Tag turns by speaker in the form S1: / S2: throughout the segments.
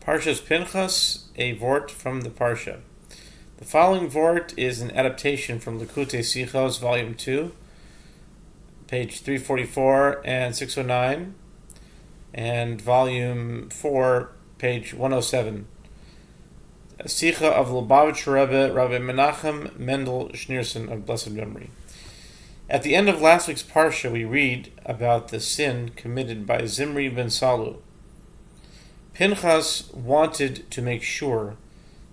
S1: Parshas Pinchas, a vort from the Parshah. The following vort is an adaptation from Likutei Sichos, Volume 2, page 344 and 609, and Volume 4, page 107. A Sicha of Lubavitcher Rebbe, Rabbi Menachem Mendel Schneerson of blessed memory. At the end of last week's Parshah, we read about the sin committed by Zimri ben Salu. Pinchas wanted to make sure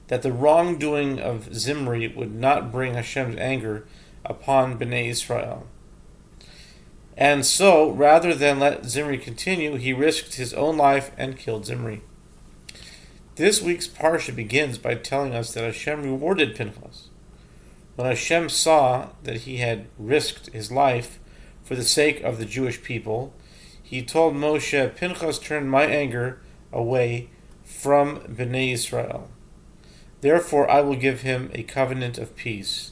S1: that the wrongdoing of Zimri would not bring Hashem's anger upon Bnei Israel. And so, rather than let Zimri continue, he risked his own life and killed Zimri. This week's Parsha begins by telling us that Hashem rewarded Pinchas. When Hashem saw that he had risked his life for the sake of the Jewish people, he told Moshe, "Pinchas turned my anger away from Bnei Israel. Therefore I will give him a covenant of peace."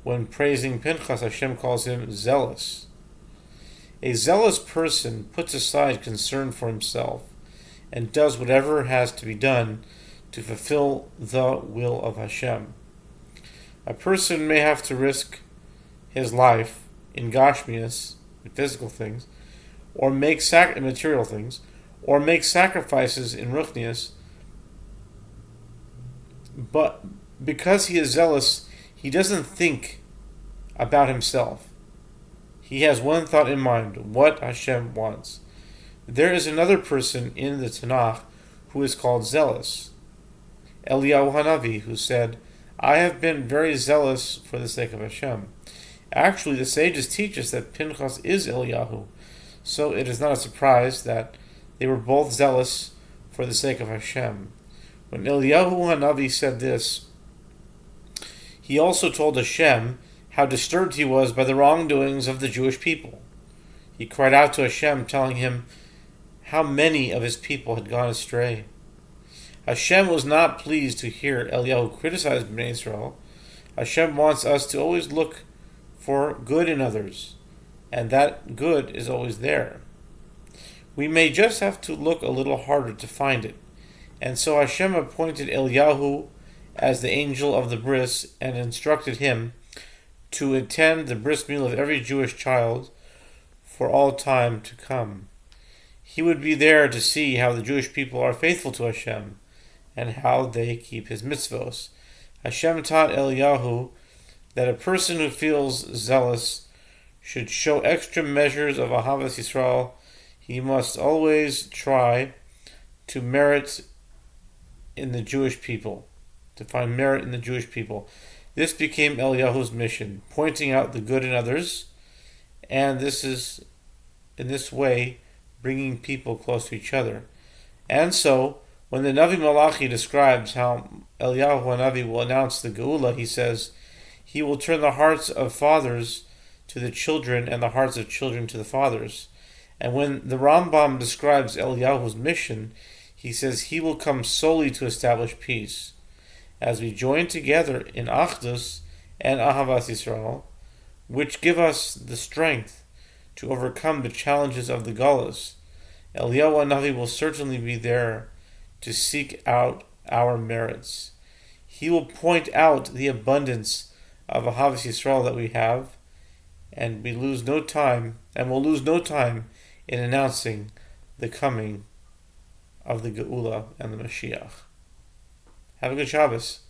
S1: When praising Pinchas, Hashem calls him zealous. A zealous person puts aside concern for himself and does whatever has to be done to fulfill the will of Hashem. A person may have to risk his life in gashmias, physical things, or make material things, or make sacrifices in ruchnias, but because he is zealous, he doesn't think about himself. He has one thought in mind: what Hashem wants. There is another person in the Tanakh who is called zealous, Eliyahu Hanavi, who said, "I have been very zealous for the sake of Hashem." Actually, the sages teach us that Pinchas is Eliyahu, so it is not a surprise that they were both zealous for the sake of Hashem. When Eliyahu Hanavi said this, he also told Hashem how disturbed he was by the wrongdoings of the Jewish people. He cried out to Hashem, telling him how many of his people had gone astray. Hashem was not pleased to hear Eliyahu criticize Bnei Israel. Hashem wants us to always look for good in others, and that good is always there. We may just have to look a little harder to find it. And so Hashem appointed Eliyahu as the angel of the bris and instructed him to attend the bris meal of every Jewish child for all time to come. He would be there to see how the Jewish people are faithful to Hashem and how they keep his mitzvos. Hashem taught Eliyahu that a person who feels zealous should show extra measures of Ahavas Yisrael. He must always try to merit in the Jewish people, to find merit in the Jewish people. This became Eliyahu's mission, pointing out the good in others, and this is, in this way, bringing people close to each other. And so, when the Navi Malachi describes how Eliyahu Hanavi will announce the Geula, he says, "He will turn the hearts of fathers to the children and the hearts of children to the fathers." And when the Rambam describes Eliyahu's mission, he says he will come solely to establish peace. As we join together in Achdus and Ahavas Yisrael, which give us the strength to overcome the challenges of the Galus, Eliyahu Hanavi will certainly be there to seek out our merits. He will point out the abundance of Ahavas Yisrael that we have, and we'll lose no time in announcing the coming of the Geula and the Mashiach. Have a good Shabbos.